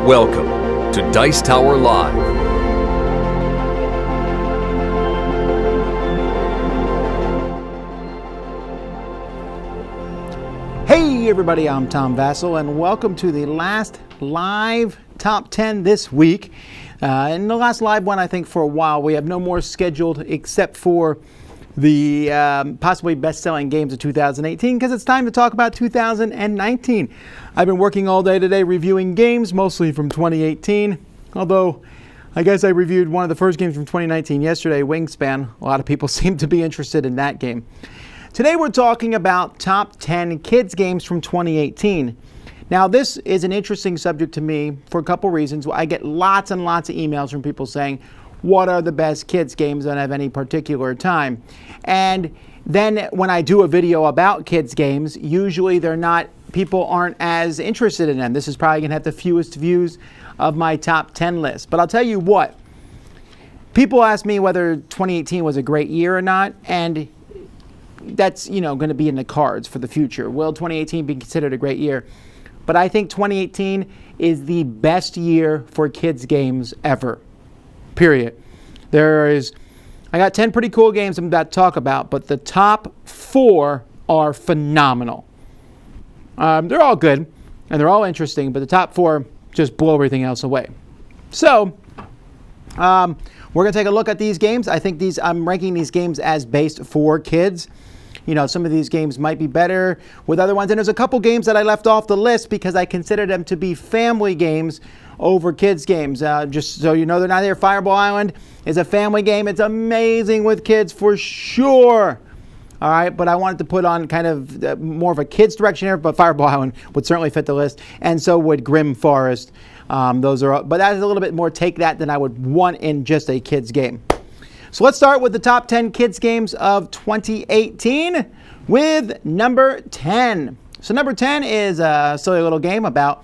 Welcome to Dice Tower Live. Hey everybody, I'm Tom Vasel, and welcome to the last live top 10 this week. And the last live one, I think, for a while. We have no more scheduled except for the possibly best-selling games of 2018, because it's time to talk about 2019. I've been working all day today reviewing games, mostly from 2018, although I guess I reviewed one of the first games from 2019 yesterday, Wingspan. A lot of people seem to be interested in that game. Today we're talking about top 10 kids games from 2018. Now this is an interesting subject to me for a couple reasons. I get lots and lots of emails from people saying, what are the best kids games at any particular time? And then when I do a video about kids games, usually people aren't as interested in them. This is probably going to have the fewest views of my top 10 list. But I'll tell you what, people ask me whether 2018 was a great year or not, and that's going to be in the cards for the future. Will 2018 be considered a great year? But I think 2018 is the best year for kids games ever. Period. I got 10 pretty cool games I'm about to talk about, but the top 4 are phenomenal. They're all good, and they're all interesting, but the top 4 just blow everything else away. So, we're going to take a look at these games. I think I'm ranking these games as based for kids. Some of these games might be better with other ones. And there's a couple games that I left off the list because I consider them to be family games over kids games. Just so you know, they're not here. Fireball Island is a family game. It's amazing with kids for sure. All right, but I wanted to put on kind of more of a kids direction here, but Fireball Island would certainly fit the list. And so would Grim Forest. But that is a little bit more take that than I would want in just a kids game. So let's start with the top 10 kids games of 2018 with number 10. So number 10 is a silly little game about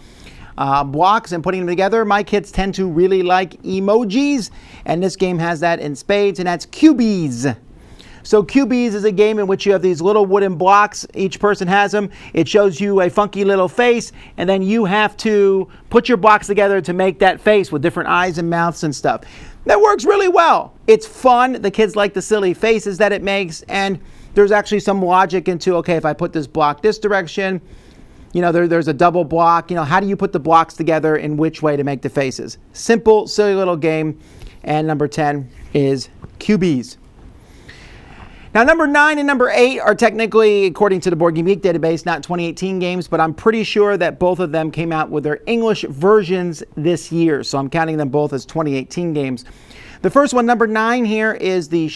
blocks and putting them together. My kids tend to really like emojis, and this game has that in spades, and that's Cubies. So Cubies is a game in which you have these little wooden blocks. Each person has them. It shows you a funky little face, and then you have to put your blocks together to make that face with different eyes and mouths and stuff. That works really well. It's fun. The kids like the silly faces that it makes, and there's actually some logic into, okay, if I put this block this direction, there's a double block. How do you put the blocks together in which way to make the faces? Simple, silly little game. And number 10 is Cubies. Now, number 9 and number 8 are technically, according to the Board Game Geek database, not 2018 games, but I'm pretty sure that both of them came out with their English versions this year. So I'm counting them both as 2018 games. The first one, number 9 here, is the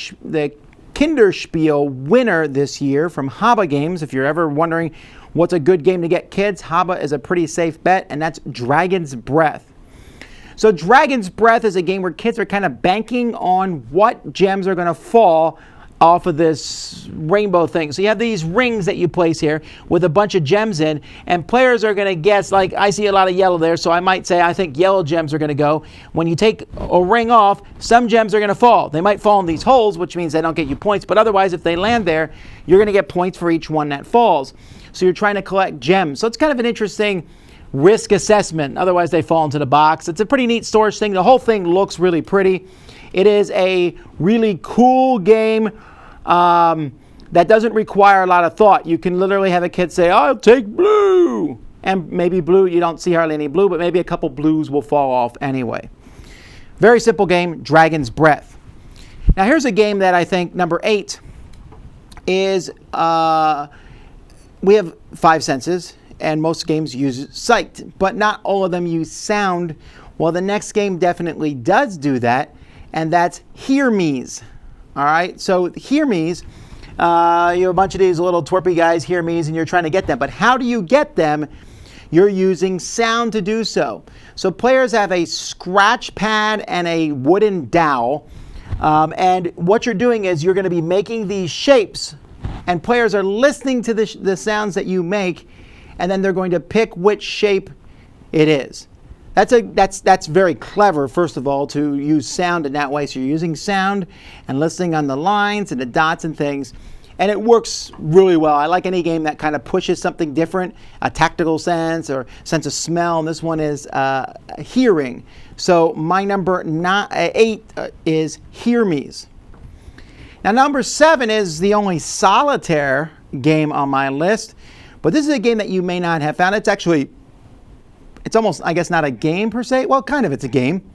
Kinderspiel winner this year from Haba Games. If you're ever wondering what's a good game to get kids, Haba is a pretty safe bet, and that's Dragon's Breath. So Dragon's Breath is a game where kids are kind of banking on what gems are going to fall off of this rainbow thing. So you have these rings that you place here with a bunch of gems in, and players are going to guess, like I see a lot of yellow there, so I might say I think yellow gems are going to go. When you take a ring off, some gems are going to fall. They might fall in these holes, which means they don't get you points, but otherwise if they land there, you're going to get points for each one that falls. So you're trying to collect gems. So it's kind of an interesting risk assessment. Otherwise they fall into the box. It's a pretty neat storage thing. The whole thing looks really pretty. It is a really cool game that doesn't require a lot of thought. You can literally have a kid say, I'll take blue. And maybe blue, you don't see hardly any blue, but maybe a couple blues will fall off anyway. Very simple game, Dragon's Breath. Now here's a game that I think, number 8, is, we have 5 senses, and most games use sight, but not all of them use sound. Well, the next game definitely does do that, and that's Hear Me's. All right, so Hear Me's, you have a bunch of these little twerpy guys, Hear Me's, and you're trying to get them. But how do you get them? You're using sound to do so. So players have a scratch pad and a wooden dowel. And what you're doing is you're going to be making these shapes, and players are listening to the sounds that you make, and then they're going to pick which shape it is. That's very clever, first of all, to use sound in that way. So you're using sound and listening on the lines and the dots and things. and it works really well. I like any game that kind of pushes something different, a tactical sense or sense of smell, and this one is hearing. So my number 8 is Hear Me's. Now number 7 is the only solitaire game on my list, but this is a game that you may not have found. It's almost, I guess, not a game per se. Well, kind of, it's a game.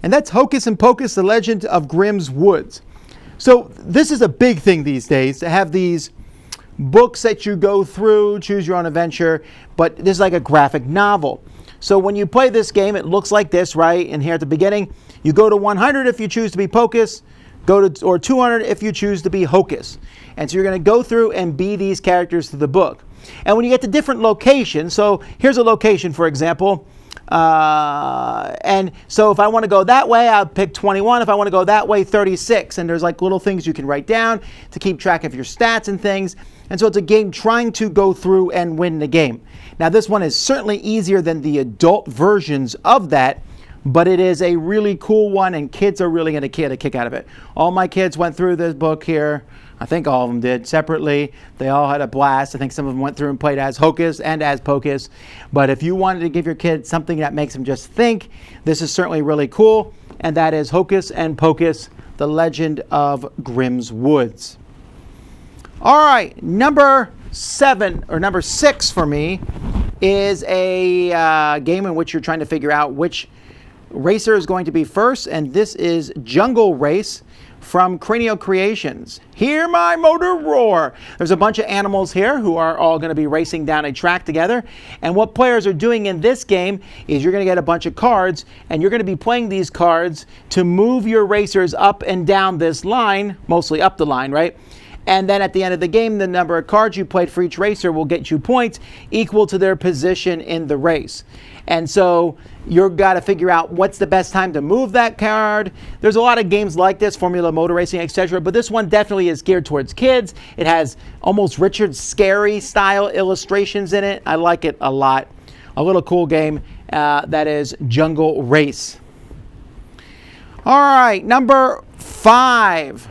And that's Hocus Pocus, The Legend of Grimm's Woods. So this is a big thing these days, to have these books that you go through, choose your own adventure, but this is like a graphic novel. So when you play this game, it looks like this, right? And here at the beginning, you go to 100 if you choose to be Pocus, or 200 if you choose to be Hocus. And so you're going to go through and be these characters through the book. And when you get to different locations, so here's a location, for example, and so if I want to go that way, I'll pick 21. If I want to go that way, 36. And there's like little things you can write down to keep track of your stats and things. And so it's a game trying to go through and win the game. Now this one is certainly easier than the adult versions of that, but it is a really cool one, and kids are really going to get a kick out of it. All my kids went through this book here. I think all of them did separately. They all had a blast. I think some of them went through and played as Hocus and as Pocus. But if you wanted to give your kid something that makes them just think, this is certainly really cool. And that is Hocus Pocus, The Legend of Grimm's Woods. All right, number 6 for me is a game in which you're trying to figure out which racer is going to be first. And this is Jungle Race from Cranio Creations. Hear my motor roar. There's a bunch of animals here who are all going to be racing down a track together. And what players are doing in this game is you're going to get a bunch of cards, and you're going to be playing these cards to move your racers up and down this line, mostly up the line, right? And then at the end of the game, the number of cards you played for each racer will get you points equal to their position in the race. And so you've got to figure out what's the best time to move that card. There's a lot of games like this, Formula Motor Racing, etc. But this one definitely is geared towards kids. It has almost Richard Scarry style illustrations in it. I like it a lot. A little cool game that is Jungle Race. All right, number 5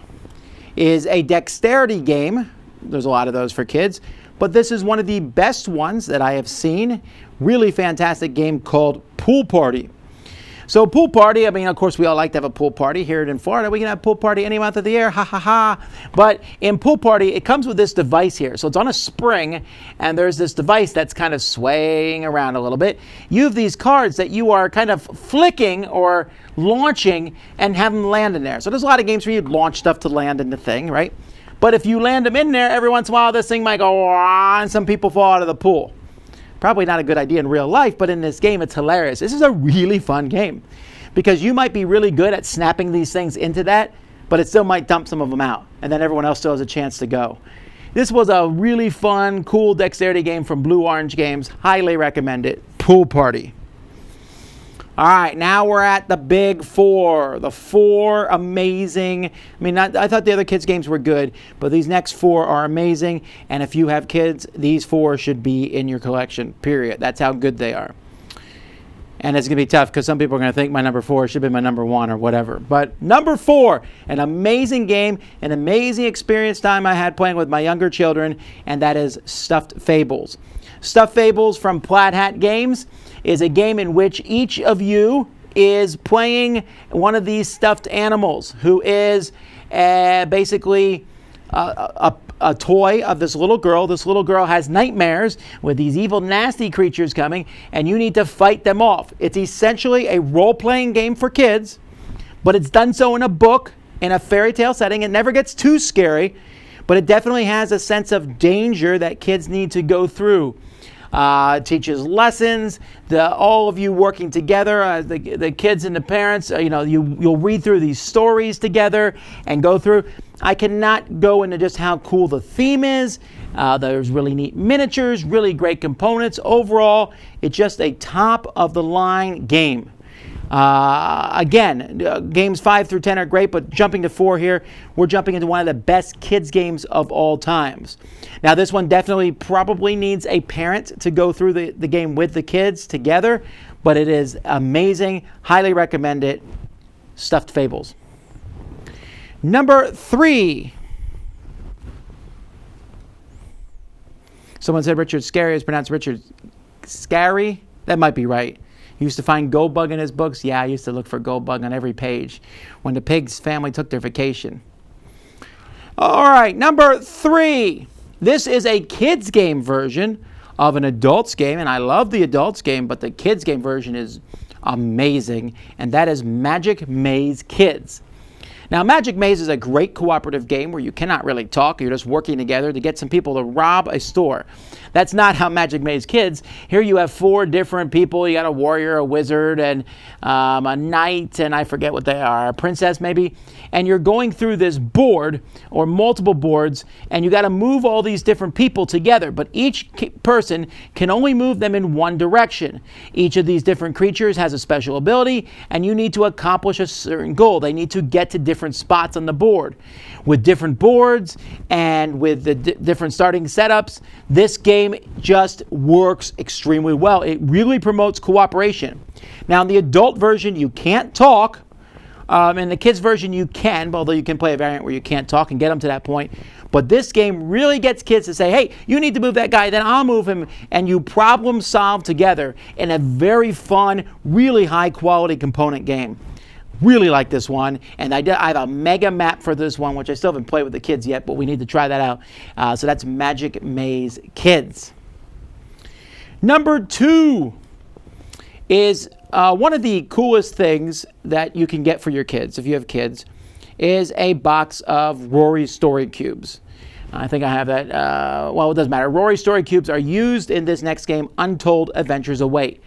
is a dexterity game. There's a lot of those for kids, but this is one of the best ones that I have seen. Really fantastic game called Pool Party. So Pool Party, I mean, of course, we all like to have a pool party here in Florida. We can have a pool party any month of the year, ha ha ha. But in Pool Party, it comes with this device here. So it's on a spring, and there's this device that's kind of swaying around a little bit. You have these cards that you are kind of flicking or launching and have them land in there. So there's a lot of games where you launch stuff to land in the thing, right? But if you land them in there, every once in a while, this thing might go, and some people fall out of the pool. Probably not a good idea in real life, but in this game, it's hilarious. This is a really fun game because you might be really good at snapping these things into that, but it still might dump some of them out, and then everyone else still has a chance to go. This was a really fun, cool dexterity game from Blue Orange Games. Highly recommend it. Pool Party. All right, now we're at the big 4. The 4 amazing. I mean, I thought the other kids' games were good, but these next 4 are amazing. And if you have kids, these 4 should be in your collection, period. That's how good they are. And it's going to be tough because some people are going to think my number 4 should be my number 1 or whatever. But number 4, an amazing game, an amazing experience time I had playing with my younger children, and that is Stuffed Fables. Stuffed Fables from Plaid Hat Games is a game in which each of you is playing one of these stuffed animals who is basically a toy of this little girl. This little girl has nightmares with these evil, nasty creatures coming, and you need to fight them off. It's essentially a role-playing game for kids, but it's done so in a book, in a fairy tale setting. It never gets too scary, but it definitely has a sense of danger that kids need to go through. It teaches lessons. All of you working together, the kids and the parents, you'll read through these stories together and go through. I cannot go into just how cool the theme is. There's really neat miniatures, really great components. Overall, it's just a top-of-the-line game. Again, games 5 through 10 are great, but jumping to 4 here, we're jumping into one of the best kids games of all times. Now, this one definitely probably needs a parent to go through the game with the kids together, but it is amazing. Highly recommend it. Stuffed Fables. Number 3 Someone said Richard Scarry is pronounced Richard Scarry. That might be right. He used to find Goldbug in his books. Yeah, I used to look for Goldbug on every page when the pig's family took their vacation. All right, number 3. This is a kids game version of an adults game, and I love the adults game, but the kids game version is amazing, and that is Magic Maze Kids. Now, Magic Maze is a great cooperative game where you cannot really talk. You're just working together to get some people to rob a store. That's not how Magic Maze Kids. Here you have 4 different people. You got a warrior, a wizard, and a knight, and I forget what they are, a princess maybe. And you're going through this board or multiple boards, and you got to move all these different people together. But each person can only move them in one direction. Each of these different creatures has a special ability, and you need to accomplish a certain goal. They need to get to different spots on the board. With different boards and with the different starting setups, this game just works extremely well. It really promotes cooperation. Now, in the adult version, you can't talk. In the kids version, you can, although you can play a variant where you can't talk and get them to that point. But this game really gets kids to say, hey, you need to move that guy, then I'll move him, and you problem solve together in a very fun, really high-quality component game. Really like this one, and I have a mega map for this one, which I still haven't played with the kids yet, but we need to try that out. So that's Magic Maze Kids. Number 2 is one of the coolest things that you can get for your kids, if you have kids, is a box of Rory Story Cubes. I think I have that. Well, it doesn't matter. Rory Story Cubes are used in this next game, Untold Adventures Await.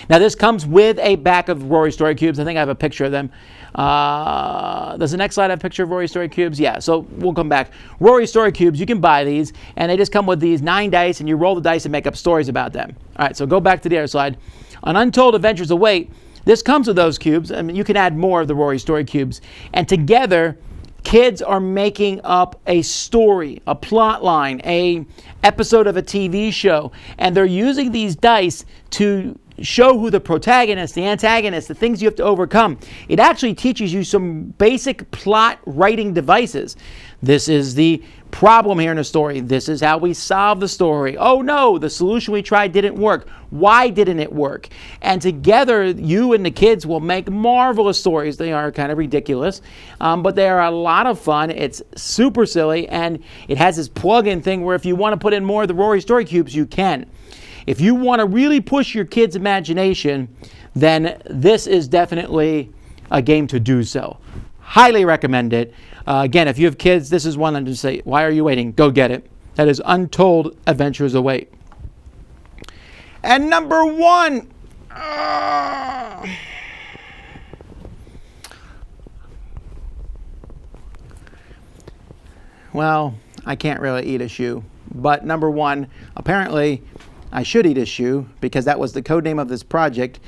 Now, this comes with a back of Rory Story Cubes. I think I have a picture of them. Does the next slide have a picture of Rory Story Cubes? Yeah, so we'll come back. Rory Story Cubes, you can buy these, and they just come with these 9 dice, and you roll the dice and make up stories about them. All right, so go back to the other slide. On Untold Adventures Await, this comes with those cubes. I mean, you can add more of the Rory Story Cubes. And together, kids are making up a story, a plot line, a episode of a TV show, and they're using these dice to show who the protagonist, the antagonist, the things you have to overcome. It actually teaches you some basic plot writing devices. This is the problem here in the story. This is how we solve the story. Oh no, the solution we tried didn't work. Why didn't it work? And together, you and the kids will make marvelous stories. They are kind of ridiculous, but they are a lot of fun. It's super silly, and it has this plug-in thing where if you want to put in more of the Rory Story Cubes, you can. If you want to really push your kids' imagination, then this is definitely a game to do so. Highly recommend it. Again, if you have kids, this is one I'm just say, why are you waiting? Go get it. That is Untold Adventures Await. And number 1. Well, I can't really eat a shoe. But number 1, apparently, I should eat a shoe because that was the code name of this project.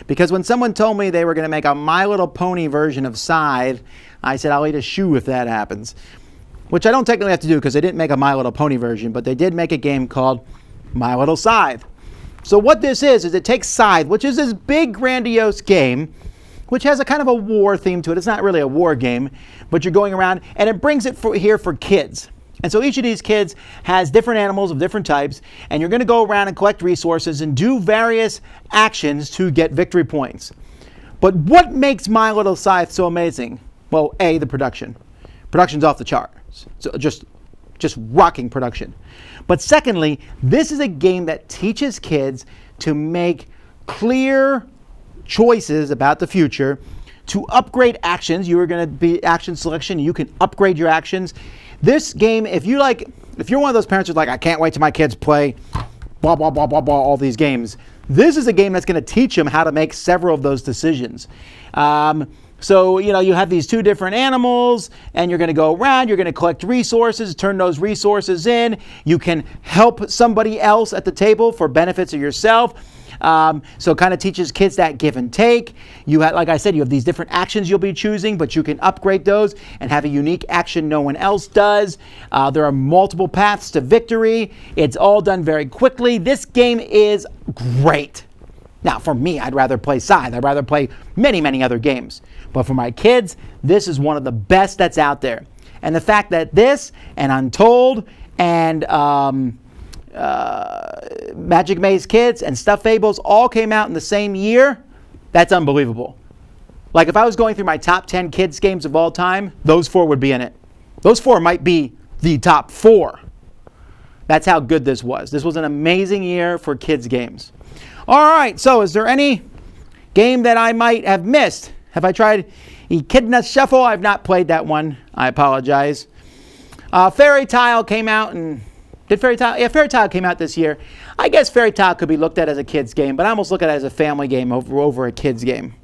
Because when someone told me they were going to make a My Little Pony version of Scythe, I said I'll eat a shoe if that happens. Which I don't technically have to do because they didn't make a My Little Pony version, but they did make a game called My Little Scythe. So what this is it takes Scythe, which is this big grandiose game, which has a kind of a war theme to it. It's not really a war game, but you're going around, and it brings it here for kids. And so each of these kids has different animals of different types, and you're going to go around and collect resources and do various actions to get victory points. But what makes My Little Scythe so amazing? Well, A, the production. Production's off the charts. So just rocking production. But secondly, this is a game that teaches kids to make clear choices about the future, to upgrade actions. You are going to be action selection. You can upgrade your actions. This game, if you're one of those parents who's like, I can't wait till my kids play blah, blah, blah, blah, blah, all these games, this is a game that's going to teach them how to make several of those decisions. So, you have these 2 different animals, and you're going to go around, you're going to collect resources, turn those resources in. You can help somebody else at the table for benefits of yourself. So it kind of teaches kids that give and take. You have, like I said, you have these different actions you'll be choosing, but you can upgrade those and have a unique action no one else does. There are multiple paths to victory. It's all done very quickly. This game is great. Now, for me, I'd rather play Scythe. I'd rather play many, many other games. But for my kids, this is one of the best that's out there. And the fact that this and Untold and Magic Maze Kids and Stuffed Fables all came out in the same year, that's unbelievable. Like if I was going through my top 10 kids games of all time, those 4 would be in it. Those 4 might be the top 4. That's how good this was. This was an amazing year for kids games. All right, so is there any game that I might have missed? Have I tried Echidna Shuffle? I've not played that one. I apologize. Fairy Tile came out and... Did Fairy Tile? Yeah, Fairy Tile came out this year. I guess Fairy Tile could be looked at as a kid's game, but I almost look at it as a family game over a kid's game.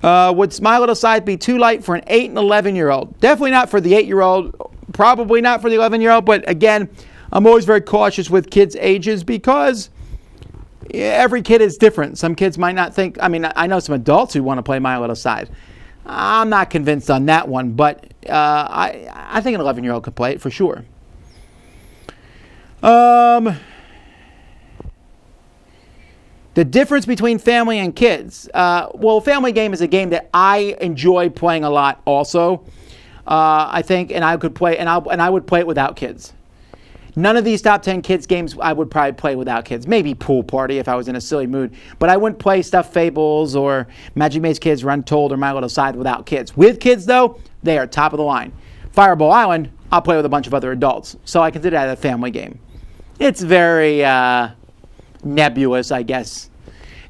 Would My Little Scythe be too light for an 8 and 11-year-old? Definitely not for the 8-year-old. Probably not for the 11-year-old. But again, I'm always very cautious with kids' ages because every kid is different. Some kids might not think. I mean, I know some adults who want to play My Little Scythe. I'm not convinced on that one, but I think an 11-year-old could play it for sure. The difference between family and kids. Well, family game is a game that I enjoy playing a lot also. I think, and I could play, and I would play it without kids. None of these top 10 kids games I would probably play without kids. Maybe Pool Party if I was in a silly mood. But I wouldn't play Stuffed Fables or Magic Maze Kids, or Untold, or My Little Scythe without kids. With kids, though, they are top of the line. Fireball Island, I'll play with a bunch of other adults. So I consider that a family game. It's very nebulous, I guess.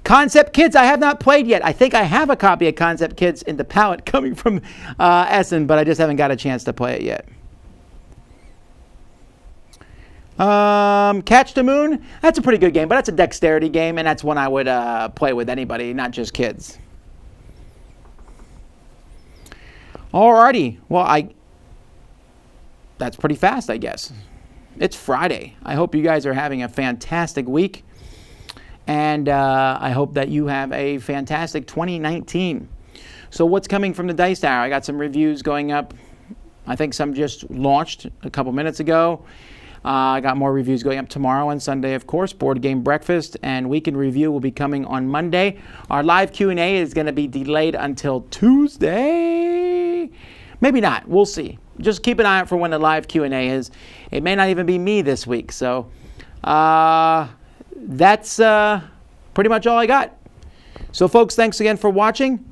Concept Kids, I have not played yet. I think I have a copy of Concept Kids in the palette coming from Essen, but I just haven't got a chance to play it yet. Catch the Moon, that's a pretty good game, but that's a dexterity game, and that's one I would play with anybody, not just kids. Alrighty, well, that's pretty fast, I guess. It's Friday. I hope you guys are having a fantastic week, and I hope that you have a fantastic 2019. So what's coming from the Dice Tower? I got some reviews going up. I think some just launched a couple minutes ago. I got more reviews going up tomorrow and Sunday, of course. Board Game Breakfast and Weekend Review will be coming on Monday. Our live Q&A is going to be delayed until Tuesday. Maybe not. We'll see. Just keep an eye out for when the live Q&A is. It may not even be me this week. So that's pretty much all I got. So, folks, thanks again for watching.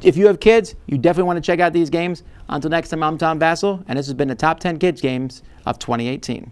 If you have kids, you definitely want to check out these games. Until next time, I'm Tom Vasel, and this has been the Top 10 Kids Games of 2018.